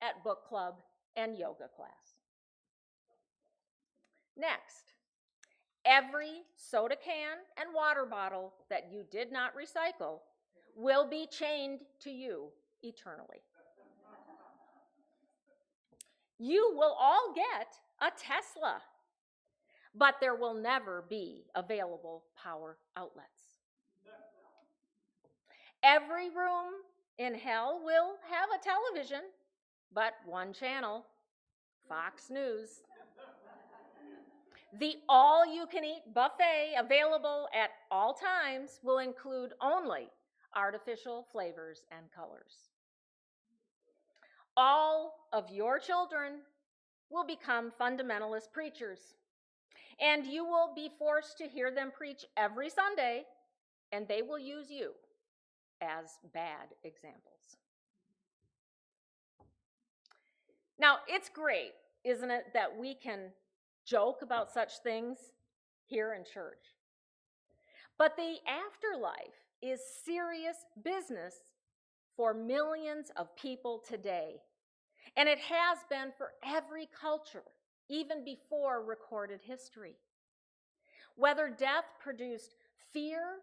at book club and yoga class. Next, every soda can and water bottle that you did not recycle will be chained to you eternally. You will all get a Tesla, but there will never be available power outlets. Every room in hell will have a television, but one channel, Fox News. The all-you-can-eat buffet available at all times will include only artificial flavors and colors. All of your children will become fundamentalist preachers, and you will be forced to hear them preach every Sunday, and they will use you as bad examples. Now, it's great, isn't it, that we can joke about such things here in church. But the afterlife is serious business for millions of people today. And it has been for every culture, even before recorded history. Whether death produced fear,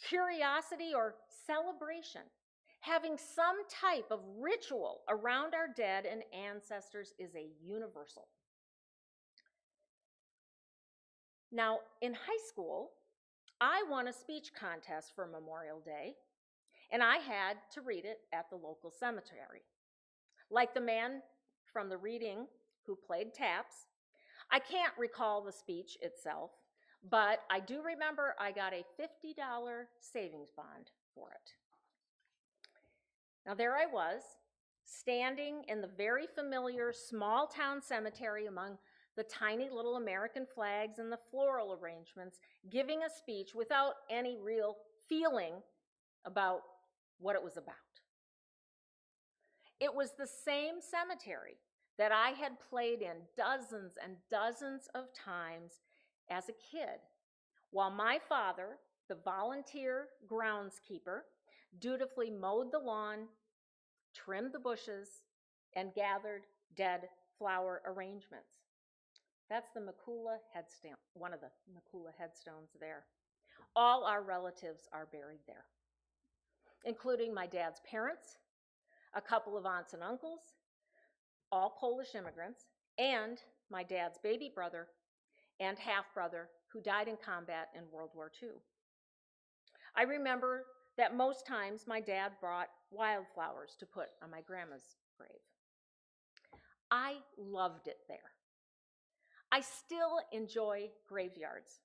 curiosity, or celebration, having some type of ritual around our dead and ancestors is a universal. Now, in high school, I won a speech contest for Memorial Day, and I had to read it at the local cemetery. Like the man from the reading who played taps, I can't recall the speech itself, but I do remember I got a $50 savings bond for it. Now there I was, standing in the very familiar small town cemetery among the tiny little American flags and the floral arrangements, giving a speech without any real feeling about what it was about. It was the same cemetery that I had played in dozens and dozens of times as a kid, while my father, the volunteer groundskeeper, dutifully mowed the lawn, trimmed the bushes, and gathered dead flower arrangements. That's the Makula headstone, one of the Makula headstones there. All our relatives are buried there, including my dad's parents, a couple of aunts and uncles, all Polish immigrants, and my dad's baby brother and half-brother who died in combat in World War II. I remember that most times my dad brought wildflowers to put on my grandma's grave. I loved it there. I still enjoy graveyards.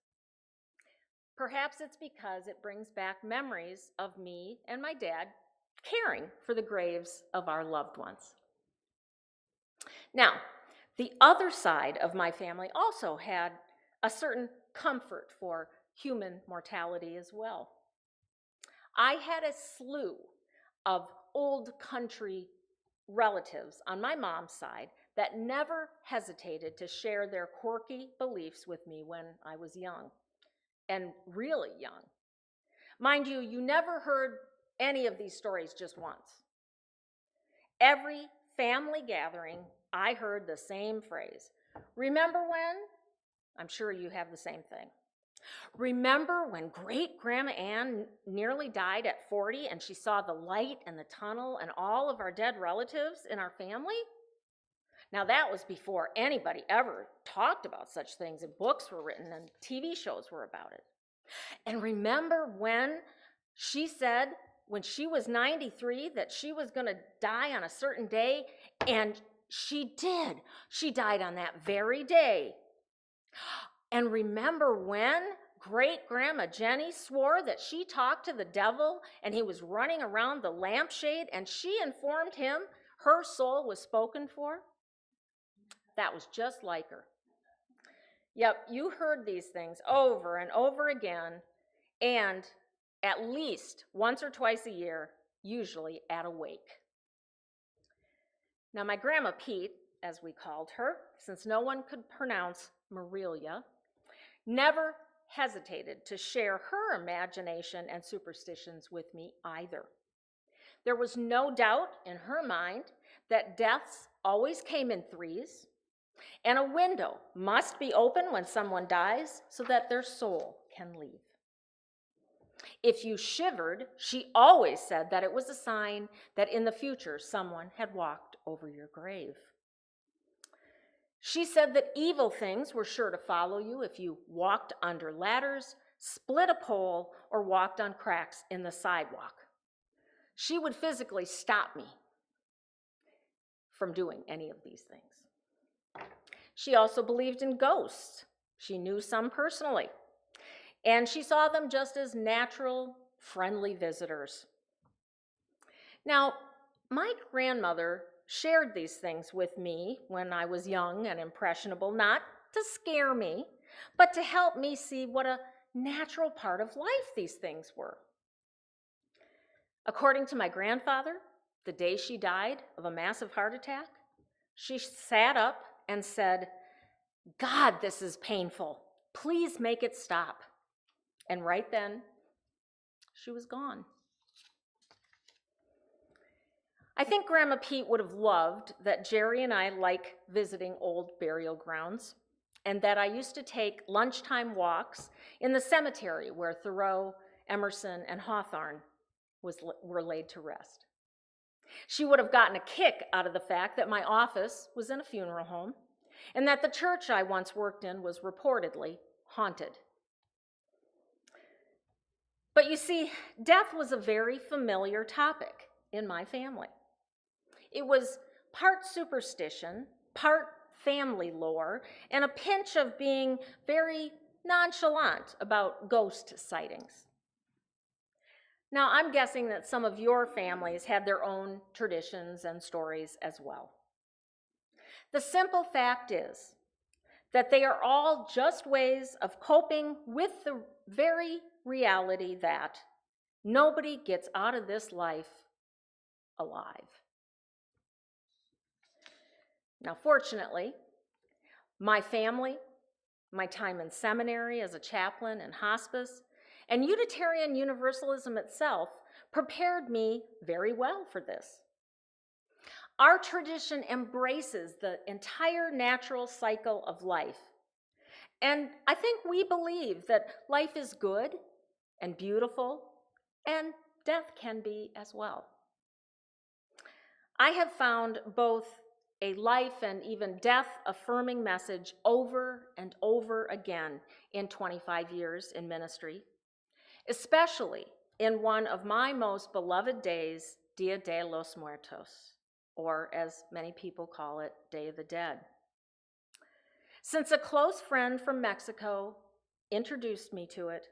Perhaps it's because it brings back memories of me and my dad caring for the graves of our loved ones. Now, the other side of my family also had a certain comfort for human mortality as well. I had a slew of old country relatives on my mom's side that never hesitated to share their quirky beliefs with me when I was young, and really young. Mind you, you never heard any of these stories just once. Every family gathering, I heard the same phrase. Remember when? I'm sure you have the same thing. Remember when great-grandma Ann nearly died at 40 and she saw the light and the tunnel and all of our dead relatives in our family? Now that was before anybody ever talked about such things, and books were written and TV shows were about it. And remember when she said, when she was 93, that she was going to die on a certain day, and she did. She died on that very day. And remember when great-grandma Jenny swore that she talked to the devil and he was running around the lampshade, and she informed him her soul was spoken for? That was just like her. Yep, you heard these things over and over again, and at least once or twice a year, usually at a wake. Now, my grandma Pete, as we called her, since no one could pronounce Marilia, never hesitated to share her imagination and superstitions with me either. There was no doubt in her mind that deaths always came in threes, and a window must be open when someone dies so that their soul can leave. If you shivered, she always said that it was a sign that in the future someone had walked over your grave. She said that evil things were sure to follow you if you walked under ladders, split a pole, or walked on cracks in the sidewalk. She would physically stop me from doing any of these things. She also believed in ghosts. She knew some personally, and she saw them just as natural, friendly visitors. Now, my grandmother shared these things with me when I was young and impressionable, not to scare me, but to help me see what a natural part of life these things were. According to my grandfather, the day she died of a massive heart attack, she sat up and said, "God, this is painful. Please make it stop." And right then, she was gone. I think Grandma Pete would have loved that Jerry and I like visiting old burial grounds, and that I used to take lunchtime walks in the cemetery where Thoreau, Emerson, and Hawthorne were laid to rest. She would have gotten a kick out of the fact that my office was in a funeral home and that the church I once worked in was reportedly haunted. But you see, death was a very familiar topic in my family. It was part superstition, part family lore, and a pinch of being very nonchalant about ghost sightings. Now, I'm guessing that some of your families had their own traditions and stories as well. The simple fact is that they are all just ways of coping with the very reality that nobody gets out of this life alive. Now, fortunately, my family, my time in seminary as a chaplain and hospice, and Unitarian Universalism itself prepared me very well for this. Our tradition embraces the entire natural cycle of life. And I think we believe that life is good and beautiful, and death can be as well. I have found both a life and even death-affirming message over and over again in 25 years in ministry, especially in one of my most beloved days, Dia de los Muertos, or as many people call it, Day of the Dead. Since a close friend from Mexico introduced me to it,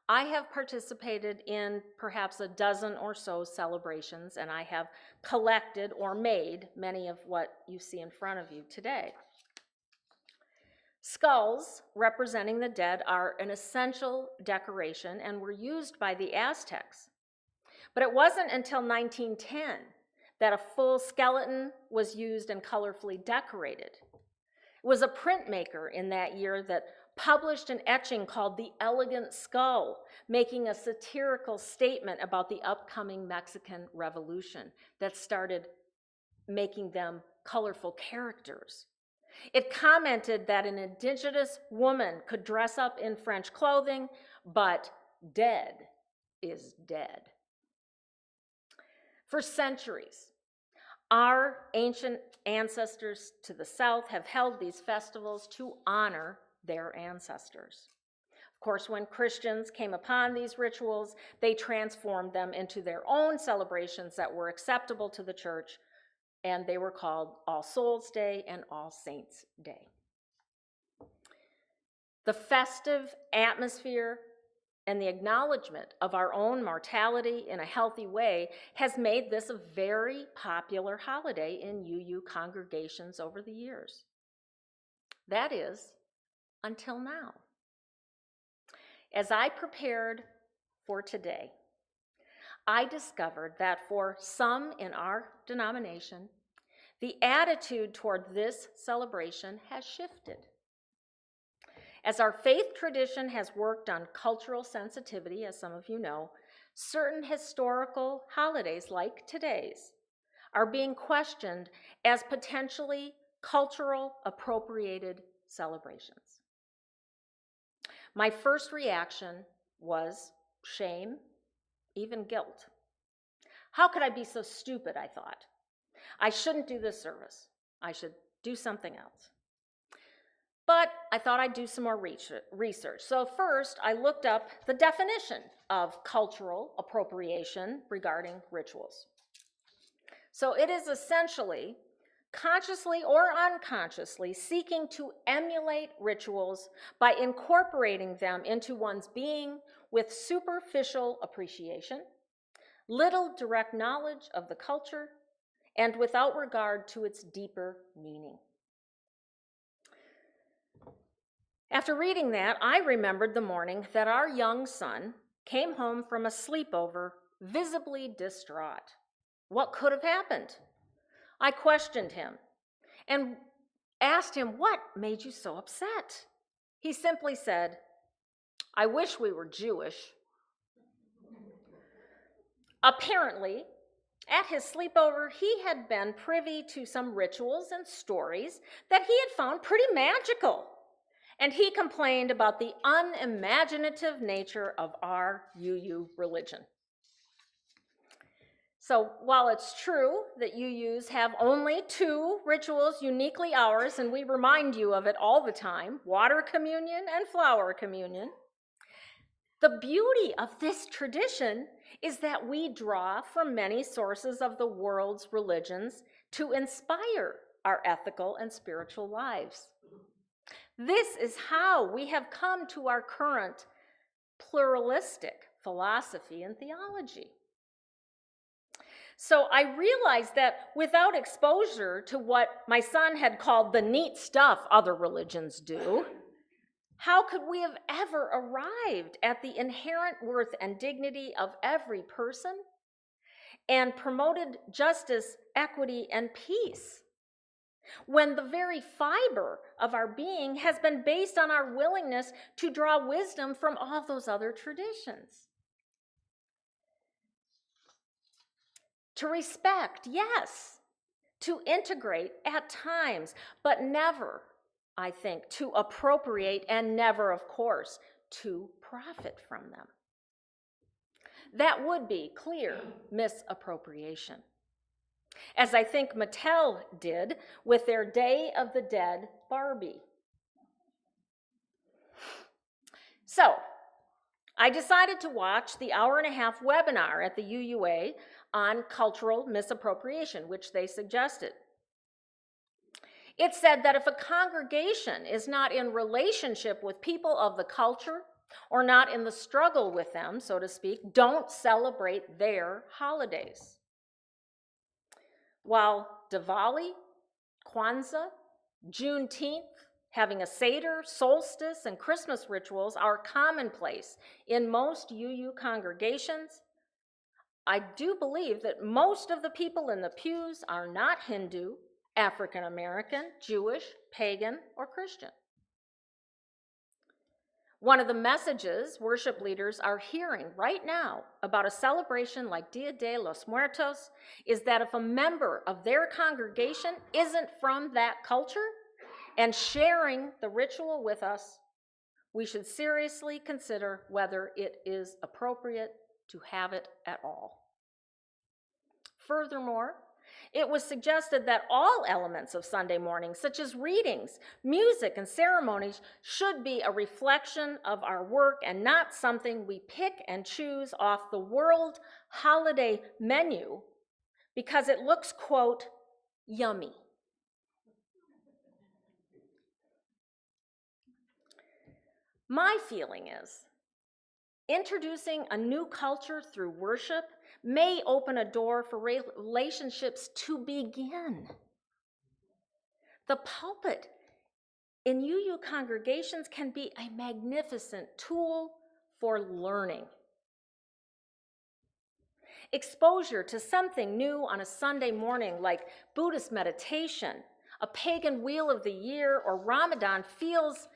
I have participated in perhaps a dozen or so celebrations, and I have collected or made many of what you see in front of you today. Skulls representing the dead are an essential decoration and were used by the Aztecs. But it wasn't until 1910 that a full skeleton was used and colorfully decorated. It was a printmaker in that year that published an etching called The Elegant Skull, making a satirical statement about the upcoming Mexican Revolution that started making them colorful characters. It commented that an indigenous woman could dress up in French clothing, but dead is dead. For centuries, our ancient ancestors to the south have held these festivals to honor their ancestors. Of course, when Christians came upon these rituals, they transformed them into their own celebrations that were acceptable to the church, and they were called All Souls Day and All Saints Day. The festive atmosphere and the acknowledgement of our own mortality in a healthy way has made this a very popular holiday in UU congregations over the years. That is, until now. As I prepared for today, I discovered that for some in our denomination, the attitude toward this celebration has shifted. As our faith tradition has worked on cultural sensitivity, as some of you know, certain historical holidays like today's are being questioned as potentially cultural appropriated celebrations. My first reaction was shame, even guilt. How could I be so stupid, I thought. I shouldn't do this service. I should do something else. But I thought I'd do some more research. So first, I looked up the definition of cultural appropriation regarding rituals. So it is essentially, consciously or unconsciously, seeking to emulate rituals by incorporating them into one's being with superficial appreciation, little direct knowledge of the culture, and without regard to its deeper meaning. After reading that, I remembered the morning that our young son came home from a sleepover, visibly distraught. What could have happened? I questioned him and asked him, "What made you so upset?" He simply said, "I wish we were Jewish." Apparently, at his sleepover, he had been privy to some rituals and stories that he had found pretty magical. And he complained about the unimaginative nature of our UU religion. So while it's true that UUs have only 2 rituals uniquely ours, and we remind you of it all the time, water communion and flower communion, the beauty of this tradition is that we draw from many sources of the world's religions to inspire our ethical and spiritual lives. This is how we have come to our current pluralistic philosophy and theology. So I realized that without exposure to what my son had called the neat stuff other religions do, how could we have ever arrived at the inherent worth and dignity of every person and promoted justice, equity, and peace, when the very fiber of our being has been based on our willingness to draw wisdom from all those other traditions? To respect, yes. To integrate at times, but never, I think, to appropriate, and never, of course, to profit from them. That would be clear misappropriation, as I think Mattel did with their Day of the Dead Barbie. So, I decided to watch the hour-and-a-half webinar at the UUA on cultural misappropriation, which they suggested. It said that if a congregation is not in relationship with people of the culture, or not in the struggle with them, so to speak, don't celebrate their holidays. While Diwali, Kwanzaa, Juneteenth, having a Seder, solstice, and Christmas rituals are commonplace in most UU congregations, I do believe that most of the people in the pews are not Hindu, African American, Jewish, pagan, or Christian. One of the messages worship leaders are hearing right now about a celebration like Dia de los Muertos is that if a member of their congregation isn't from that culture and sharing the ritual with us, we should seriously consider whether it is appropriate to have it at all. Furthermore, it was suggested that all elements of Sunday morning, such as readings, music, and ceremonies, should be a reflection of our work and not something we pick and choose off the world holiday menu because it looks, quote, yummy. My feeling is, introducing a new culture through worship may open a door for relationships to begin. The pulpit in UU congregations can be a magnificent tool for learning. Exposure to something new on a Sunday morning like Buddhist meditation, a pagan wheel of the year, or Ramadan feels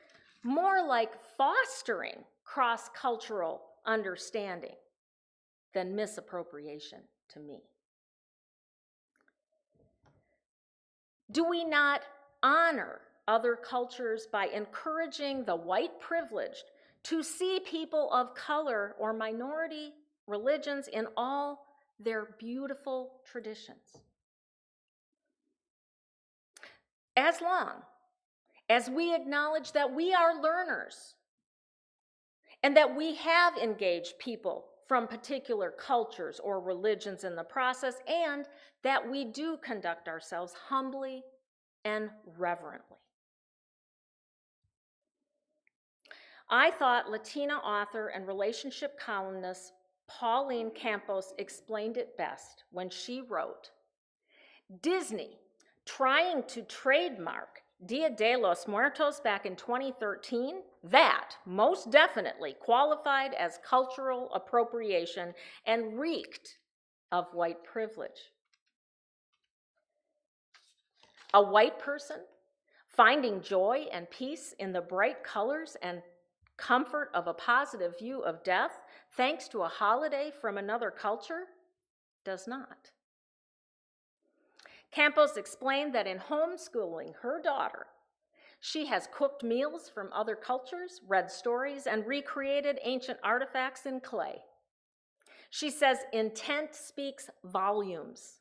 more like fostering cross-cultural understanding than misappropriation to me. Do we not honor other cultures by encouraging the white privileged to see people of color or minority religions in all their beautiful traditions? As long as we acknowledge that we are learners and that we have engaged people from particular cultures or religions in the process, and that we do conduct ourselves humbly and reverently. I thought Latina author and relationship columnist Pauline Campos explained it best when she wrote, Disney, trying to trademark Dia de los Muertos back in 2013, that most definitely qualified as cultural appropriation and reeked of white privilege. A white person finding joy and peace in the bright colors and comfort of a positive view of death, thanks to a holiday from another culture, does not. Campos explained that in homeschooling her daughter, she has cooked meals from other cultures, read stories, and recreated ancient artifacts in clay. She says intent speaks volumes.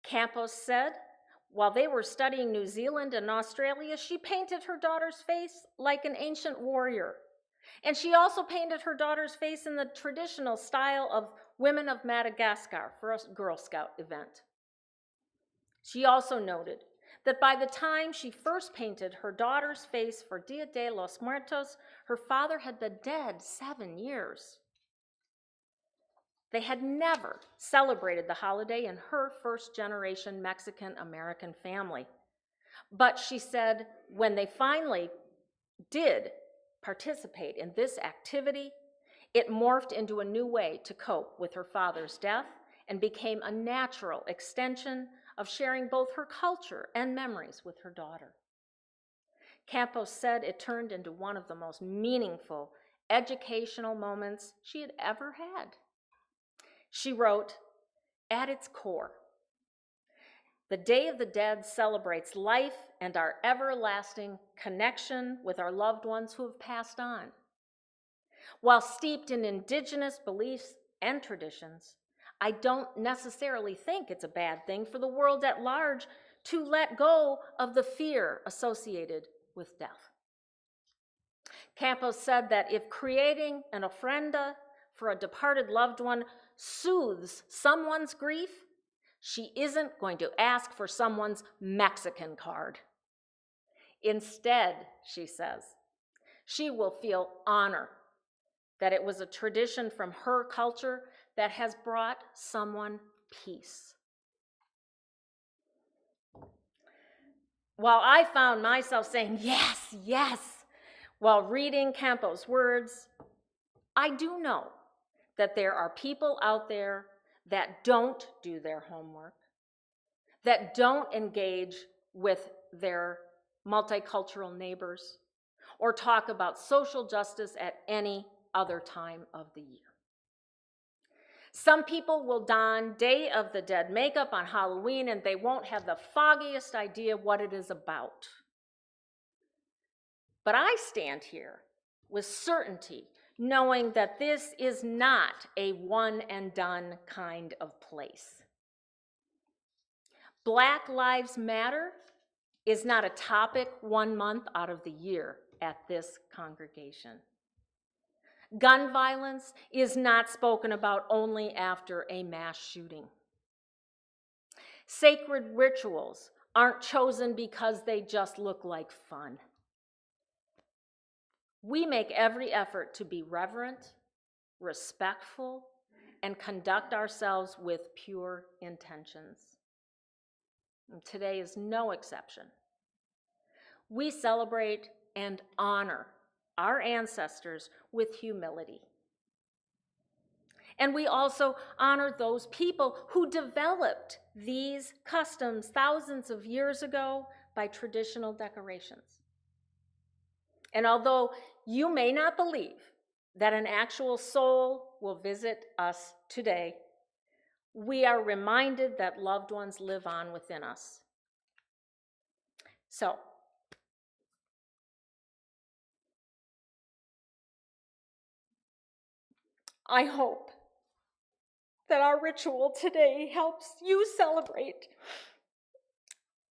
Campos said, while they were studying New Zealand and Australia, she painted her daughter's face like an ancient warrior. And she also painted her daughter's face in the traditional style of Women of Madagascar for a Girl Scout event. She also noted that by the time she first painted her daughter's face for Dia de los Muertos, her father had been dead 7 years. They had never celebrated the holiday in her first-generation Mexican-American family. But she said when they finally did participate in this activity, it morphed into a new way to cope with her father's death and became a natural extension of sharing both her culture and memories with her daughter. Campos said it turned into one of the most meaningful educational moments she had ever had. She wrote, at its core, the Day of the Dead celebrates life and our everlasting connection with our loved ones who have passed on. While steeped in indigenous beliefs and traditions, I don't necessarily think it's a bad thing for the world at large to let go of the fear associated with death. Campos said that if creating an ofrenda for a departed loved one soothes someone's grief, she isn't going to ask for someone's Mexican card. Instead, she says, she will feel honor that it was a tradition from her culture that has brought someone peace. While I found myself saying, yes, yes, while reading Campos' words, I do know that there are people out there that don't do their homework, that don't engage with their multicultural neighbors, or talk about social justice at any other time of the year. Some people will don Day of the Dead makeup on Halloween and they won't have the foggiest idea what it is about. But I stand here with certainty, knowing that this is not a one and done kind of place. Black Lives Matter is not a topic 1 month out of the year at this congregation. Gun violence is not spoken about only after a mass shooting. Sacred rituals aren't chosen because they just look like fun. We make every effort to be reverent, respectful, and conduct ourselves with pure intentions. And today is no exception. We celebrate and honor our ancestors with humility. And we also honor those people who developed these customs thousands of years ago by traditional decorations. And although you may not believe that an actual soul will visit us today, we are reminded that loved ones live on within us. So, I hope that our ritual today helps you celebrate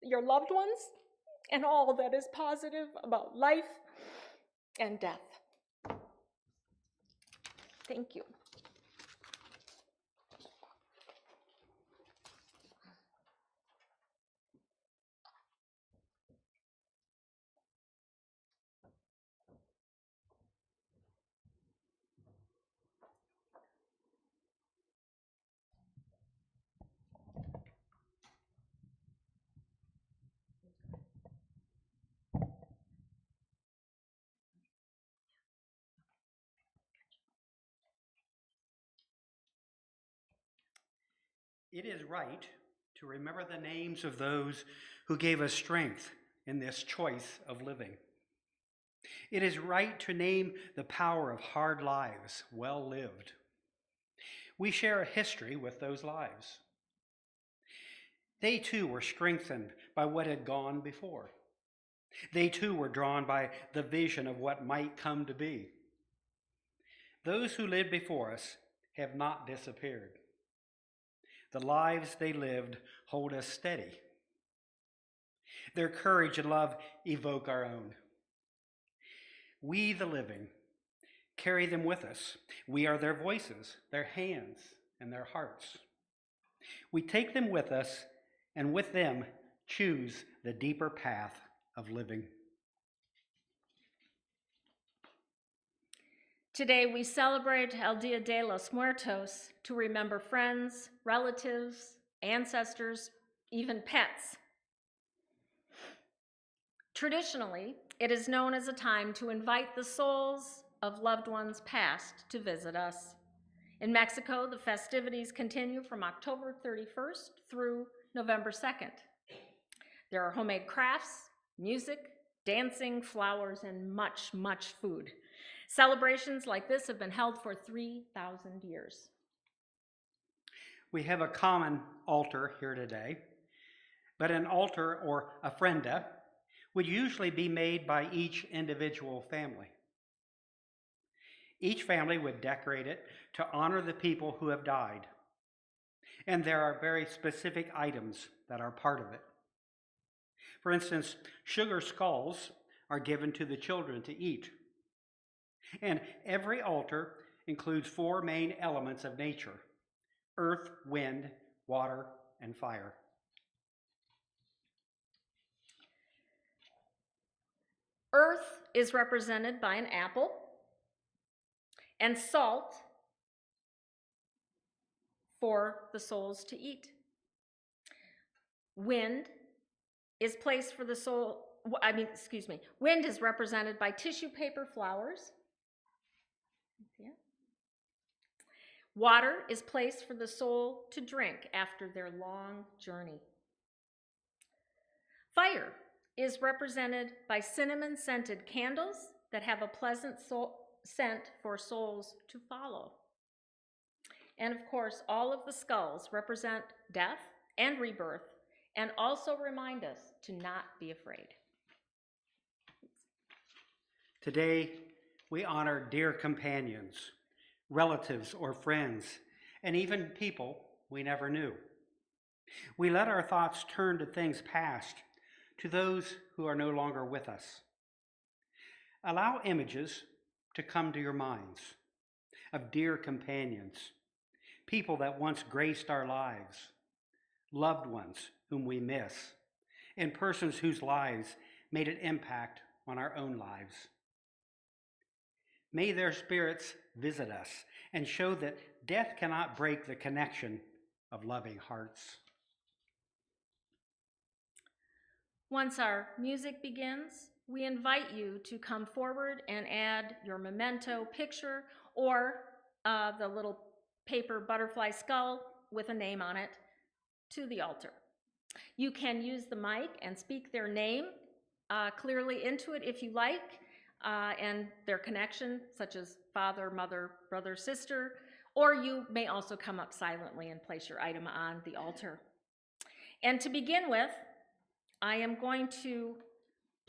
your loved ones and all that is positive about life and death. Thank you. It is right to remember the names of those who gave us strength in this choice of living. It is right to name the power of hard lives well lived. We share a history with those lives. They too were strengthened by what had gone before. They too were drawn by the vision of what might come to be. Those who lived before us have not disappeared. The lives they lived hold us steady. Their courage and love evoke our own. We, the living, carry them with us. We are their voices, their hands, and their hearts. We take them with us, and with them choose the deeper path of living. Today we celebrate El Dia de los Muertos to remember friends, relatives, ancestors, even pets. Traditionally, it is known as a time to invite the souls of loved ones past to visit us. In Mexico, the festivities continue from October 31st through November 2nd. There are homemade crafts, music, dancing, flowers, and much, much food. Celebrations like this have been held for 3,000 years. We have a common altar here today, but an altar or ofrenda would usually be made by each individual family. Each family would decorate it to honor the people who have died, and there are very specific items that are part of it. For instance, sugar skulls are given to the children to eat. And every altar includes 4 main elements of nature: earth, wind, water, and fire. Earth is represented by an apple, and salt for the souls to eat. Wind is placed for the soul, wind is represented by tissue paper flowers. Water is placed for the soul to drink after their long journey. Fire is represented by cinnamon-scented candles that have a pleasant scent for souls to follow. And of course, all of the skulls represent death and rebirth and also remind us to not be afraid. Today, we honor dear companions, relatives or friends, and even people we never knew. We let our thoughts turn to things past, to those who are no longer with us. Allow images to come to your minds of dear companions, people that once graced our lives, loved ones whom we miss, and persons whose lives made an impact on our own lives. May their spirits visit us and show that death cannot break the connection of loving hearts. Once our music begins, we invite you to come forward and add your memento picture or the little paper butterfly skull with a name on it to the altar. You can use the mic and speak their name clearly into it if you like, and their connection, such as father, mother, brother, sister, or you may also come up silently and place your item on the altar. And to begin with, I am going to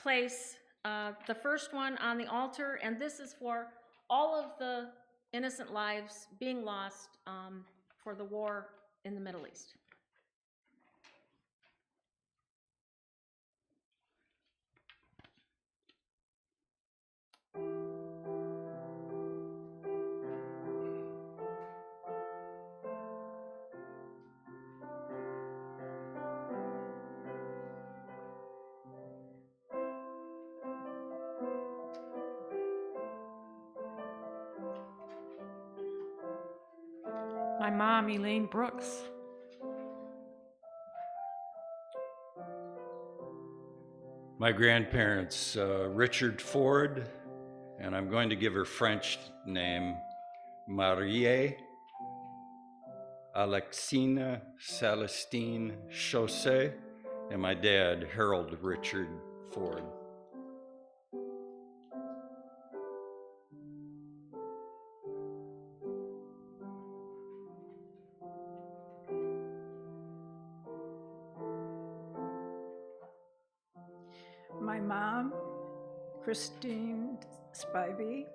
place the first one on the altar, and this is for all of the innocent lives being lost for the war in the Middle East. My mom, Elaine Brooks. My grandparents, Richard Ford, and I'm going to give her French name, Marie Alexina Celestine Chausset, and my dad, Harold Richard Ford. My mom, Christine Spivey.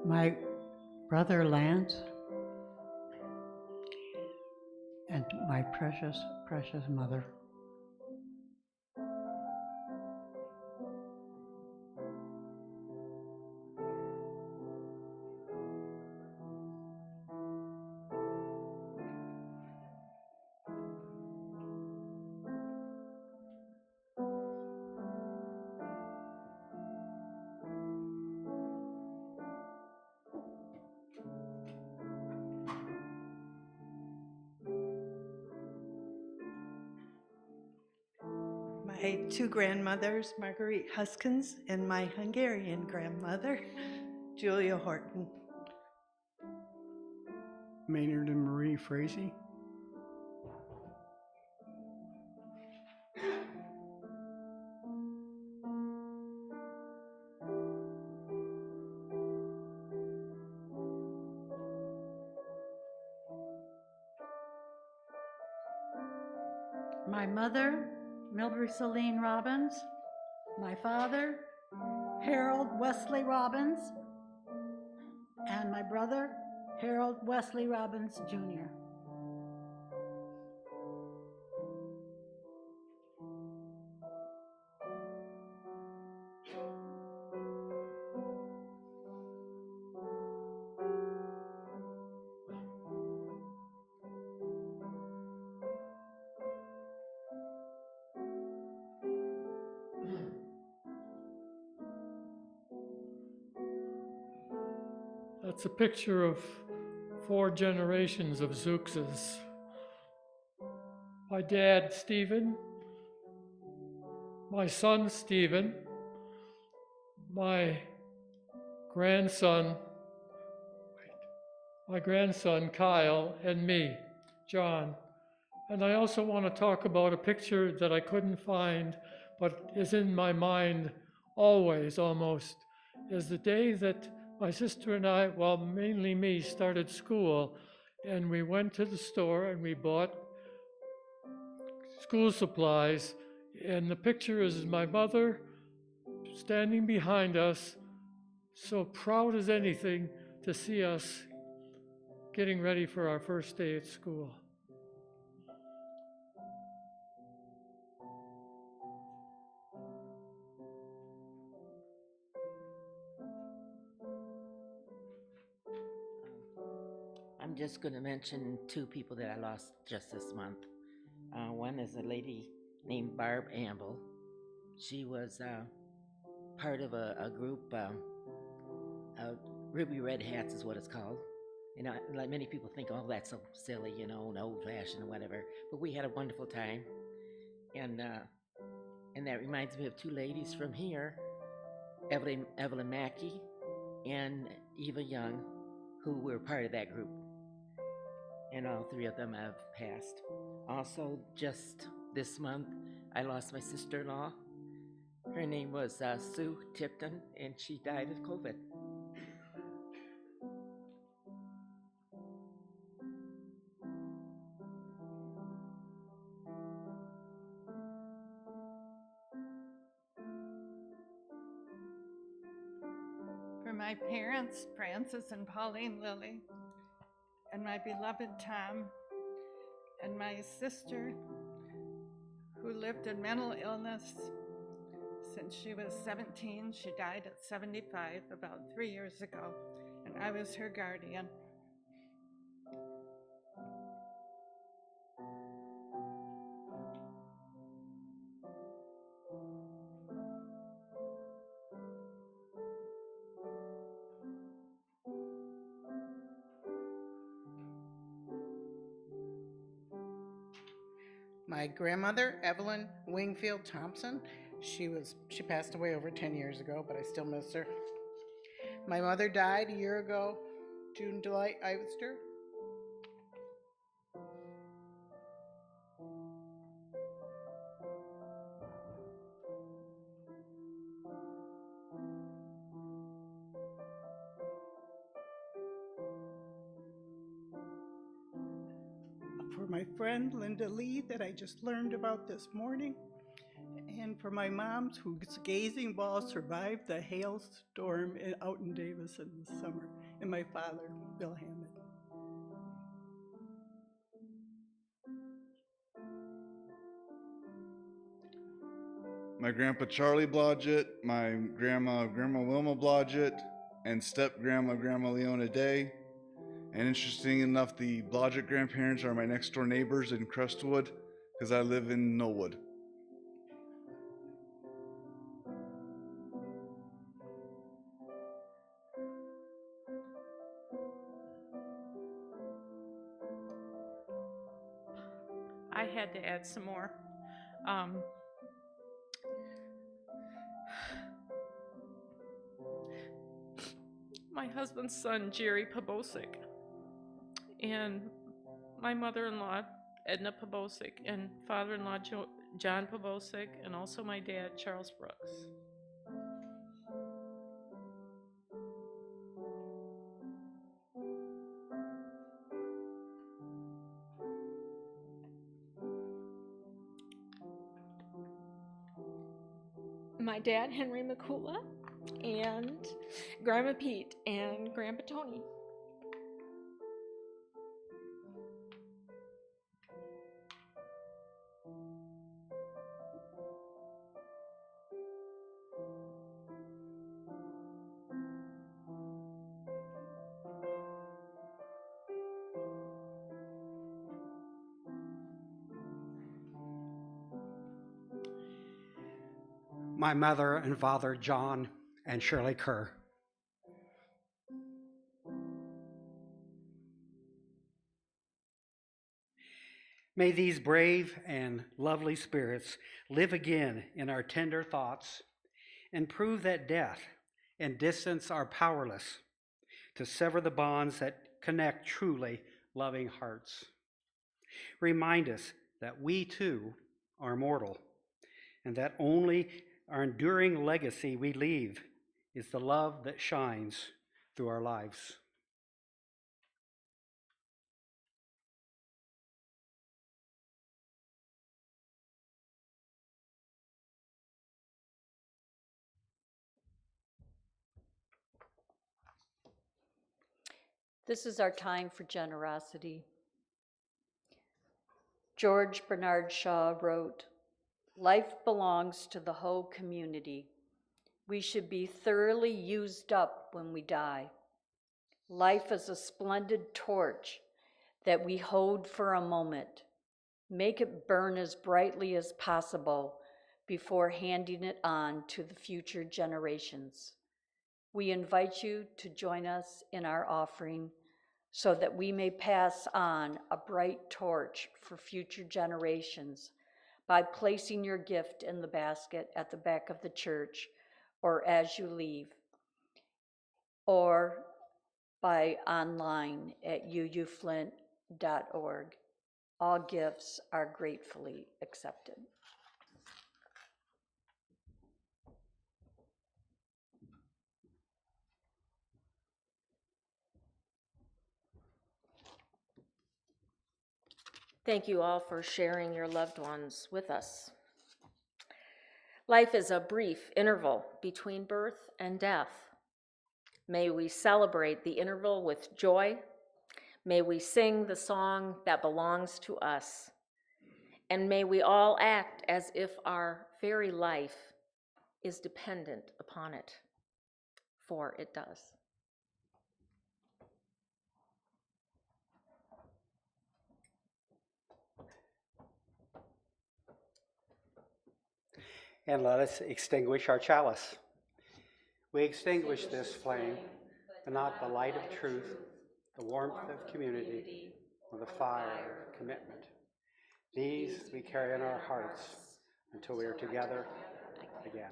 My brother Lance and my precious, precious mother. My two grandmothers, Marguerite Huskins, and my Hungarian grandmother, Julia Horton. Maynard and Marie Frazee. My mother, Mildred Celine Robbins. My father, Harold Wesley Robbins. And my brother, Harold Wesley Robbins, Jr. That's a picture of 4 generations of Zookses. My dad, Stephen, my son, Stephen, my grandson, Kyle, and me, John. And I also want to talk about a picture that I couldn't find, but is in my mind always, almost, is the day that my sister and I, well, mainly me, started school, and we went to the store and we bought school supplies, and the picture is my mother standing behind us, so proud as anything to see us getting ready for our first day at school. I'm just going to mention two people that I lost just this month. One is a lady named Barb Amble. She was part of a group, Ruby Red Hats is what it's called. You know, like many people think, oh, that's so silly, you know, and old-fashioned and whatever. But we had a wonderful time, and that reminds me of two ladies from here, Evelyn Mackey and Eva Young, who were part of that group. And all three of them have passed. Also, just this month, I lost my sister-in-law. Her name was Sue Tipton, and she died of COVID. For my parents, Francis and Pauline Lilly, and my beloved Tom, and my sister, who lived in mental illness since she was 17. She died at 75 about 3 years ago, and I was her guardian. My grandmother, Evelyn Wingfield Thompson, she passed away over 10 years ago, but I still miss her. My mother died a year ago, June Delight Ivester. For my friend Linda Lee that I just learned about this morning, and for my mom whose gazing ball survived the hailstorm out in Davis in the summer, and my father, Bill Hammond. My grandpa Charlie Blodgett, my grandma Wilma Blodgett, and step-grandma Grandma Leona Day. And interesting enough, the Blodgett grandparents are my next door neighbors in Crestwood, because I live in Knollwood. I had to add some more. My husband's son, Jerry Pobosic, and my mother-in-law, Edna Pobosic, and father-in-law, John Pobosic, and also my dad, Charles Brooks. My dad, Henry McCula, and Grandma Pete and Grandpa Tony. My mother and father, John and Shirley Kerr. May these brave and lovely spirits live again in our tender thoughts and prove that death and distance are powerless to sever the bonds that connect truly loving hearts. Remind us that we too are mortal, and that only our enduring legacy we leave is the love that shines through our lives. This is our time for generosity. George Bernard Shaw wrote, "Life belongs to the whole community. We should be thoroughly used up when we die. Life is a splendid torch that we hold for a moment. Make it burn as brightly as possible before handing it on to the future generations. We invite you to join us in our offering so that we may pass on a bright torch for future generations by placing your gift in the basket at the back of the church or as you leave, or by online at uuflint.org. All gifts are gratefully accepted. Thank you all for sharing your loved ones with us. Life is a brief interval between birth and death. May we celebrate the interval with joy. May we sing the song that belongs to us. And may we all act as if our very life is dependent upon it, for it does. And let us extinguish our chalice. We extinguish this flame, but not the light of truth, the warmth of community, or the fire of commitment. These we carry in our hearts until we are together again.